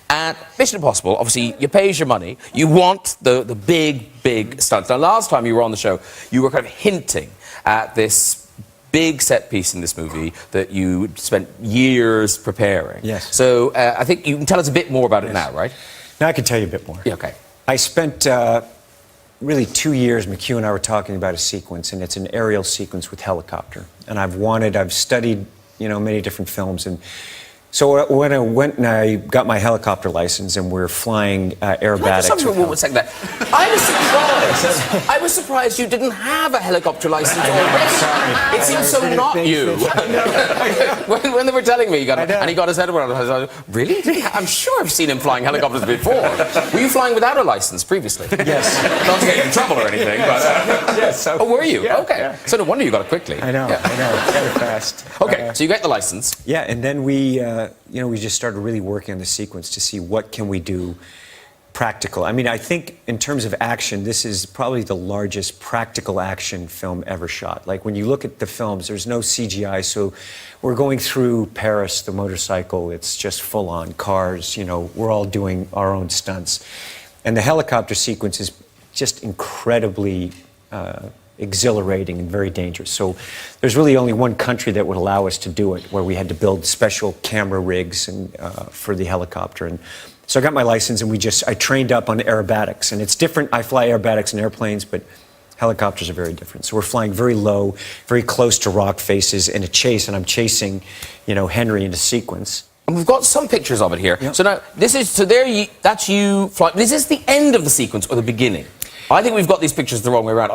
And Mission Impossible, obviously, you pay your money. You want the big stunts. Now, last time you were on the show, you were kind of hinting at this big set piece in this movie that you spent years preparing. Yes. So I think you can tell us a bit more about it now, right? Now I can tell you a bit more. Yeah, okay. I spent really 2 years, McHugh and I were talking about a sequence, and it's an aerial sequence with helicopter. And I've studied, many different films, and so when I went and I got my helicopter license and we're flying aerobatics. One second there. I was surprised you didn't have a helicopter license already. It seems so not you. when they were telling me he got his head around it, I was like, really? I'm sure I've seen him flying helicopters before. Were you flying without a license previously? Yes. Not to get you in trouble or anything, but... yes. So, were you? Yeah, okay. Yeah. So no wonder you got it quickly. I know. Very fast. Okay, so you get the license. Yeah, and then we just started really working on the sequence to see what can we do practical. I mean, I think in terms of action, this is probably the largest practical action film ever shot. Like, when you look at the films, there's no CGI, so we're going through Paris, the motorcycle, it's just full-on cars, we're all doing our own stunts. And the helicopter sequence is just incredibly exhilarating and very dangerous. So there's really only one country that would allow us to do it, where we had to build special camera rigs and for the helicopter. And so I got my license, and I trained up on aerobatics. And it's different. I fly aerobatics in airplanes, but helicopters are very different. So we're flying very low, very close to rock faces in a chase, and I'm chasing, Henry in a sequence. And we've got some pictures of it here. Yep. So now, that's you flying. Is this the end of the sequence or the beginning? I think we've got these pictures the wrong way around.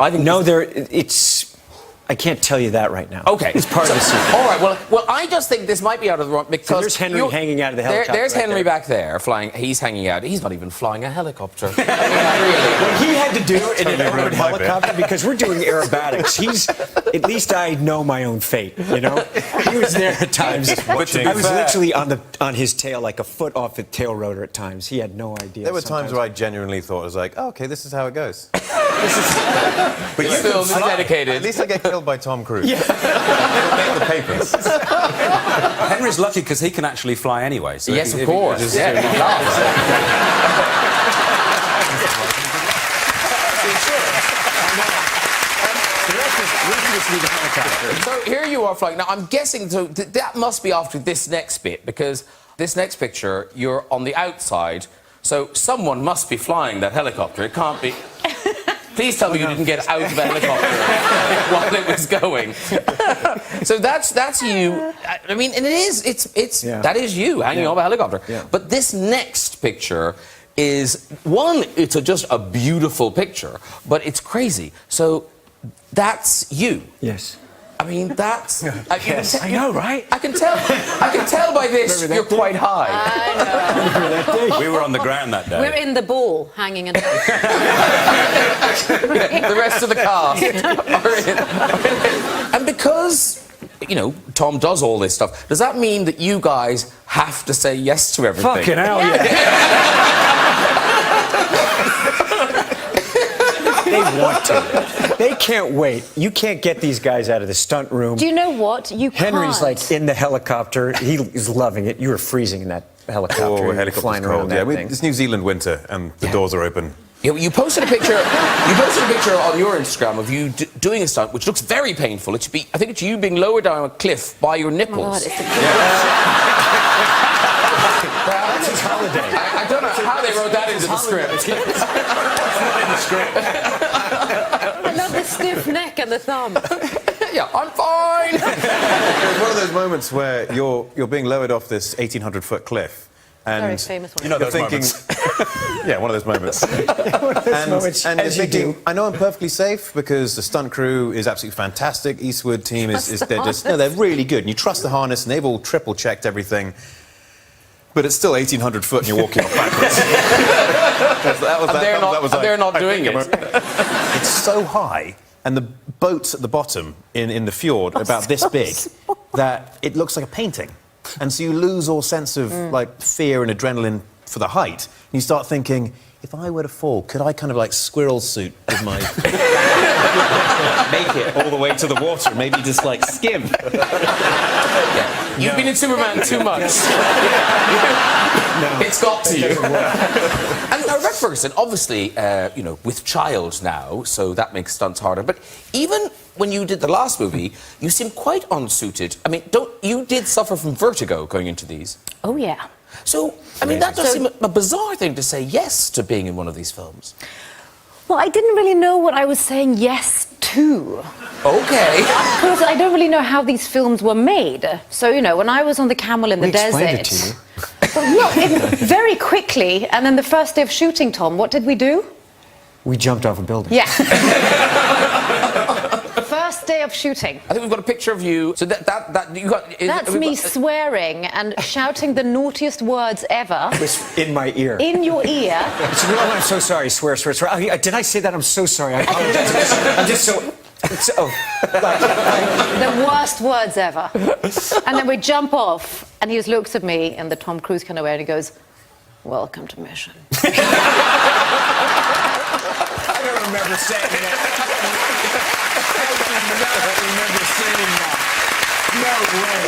I can't tell you that right now. Okay. It's part of the sequence. All right, well, I just think this might be out of the wrong... Because so there's Henry hanging out of the helicopter. There's Henry back there, flying. He's hanging out. He's not even flying a helicopter. Really. What he had to do in an aerobatic helicopter, because we're doing aerobatics, at least I know my own fate, He was there at times. I was literally on his tail, like a foot off the tail rotor at times. He had no idea. There were times where I genuinely thought, I was like, oh, okay, this is how it goes. But you're still dedicated. At least I get killed by Tom Cruise. Yeah. Make the papers. Henry's lucky because he can actually fly anyway. So yes, of course. So here you are flying. Now, I'm guessing that must be after this next bit, because this next picture, you're on the outside, so someone must be flying that helicopter. It can't be... Please tell me you didn't get out of the helicopter while it was going. So that's you. I mean, and that is you hanging off a helicopter. Yeah. But this next picture is it's just a beautiful picture, but it's crazy. So that's you. Yes. I mean, that's... Yes, I know, right? I can tell by this you're quite high. I know. We were on the ground that day. We're in the ball, hanging in. The rest of the cast are in. And because, Tom does all this stuff, does that mean that you guys have to say yes to everything? Fucking hell, yeah. They want to. They can't wait. You can't get these guys out of the stunt room. Do you know what? You Henry's can't. like in the helicopter. He's loving it. You were freezing in that helicopter. Oh, helicopter's flying cold. around that thing. It's New Zealand winter, and the doors are open. You posted a picture. You posted a picture on your Instagram of you doing a stunt, which looks very painful. I think it's you being lowered down a cliff by your nipples. Oh, God, it's the That's his holiday. I don't know how they wrote that into the script. I love the stiff neck and the thumb. Yeah, I'm fine. It's one of those moments where you're being lowered off this 1,800-foot cliff. And Very famous one. You know you're those thinking, moments. yeah, one of those moments. And as you do. I know I'm perfectly safe because the stunt crew is absolutely fantastic. Eastwood team they're really good. And you trust the harness, and they've all triple-checked everything. But it's still 1,800 foot, and you're walking off backwards. They're not doing it. It's so high, and the boat's at the bottom in the fjord, about this big, that it looks like a painting. And so you lose all sense of like fear and adrenaline for the height. And you start thinking, if I were to fall, could I kind of like squirrel suit with my... make it all the way to the water, and maybe just like skim? You've been in Superman too much. It's got to you. And now, Rebecca Ferguson, obviously, you know, with child now, so that makes stunts harder. But even when you did the last movie, you seem quite unsuited. I mean, you did suffer from vertigo going into these? Oh, yeah. So, I mean, that does seem a bizarre thing to say yes to being in one of these films. Well, I didn't really know what I was saying yes to. Okay. Because I don't really know how these films were made. So, you know, when I was on the camel in the desert... We explained it to you. Well, no, very quickly. And then the first day of shooting, Tom, what did we do? We jumped off a building. Yeah. First day of shooting. I think we've got a picture of you. So that you got... That's me swearing and shouting the naughtiest words ever. In my ear. In your ear. Oh, I'm so sorry. Swear. Oh, did I say that? I'm so sorry. I apologize. I'm just so... The worst words ever. And then we jump off, and he just looks at me in the Tom Cruise kind of way, and he goes, "Welcome to mission." I don't remember saying that. I do not remember saying that. No way.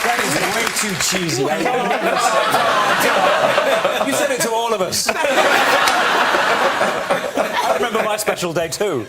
That is way too cheesy. You said it to all of us. I remember my special day too.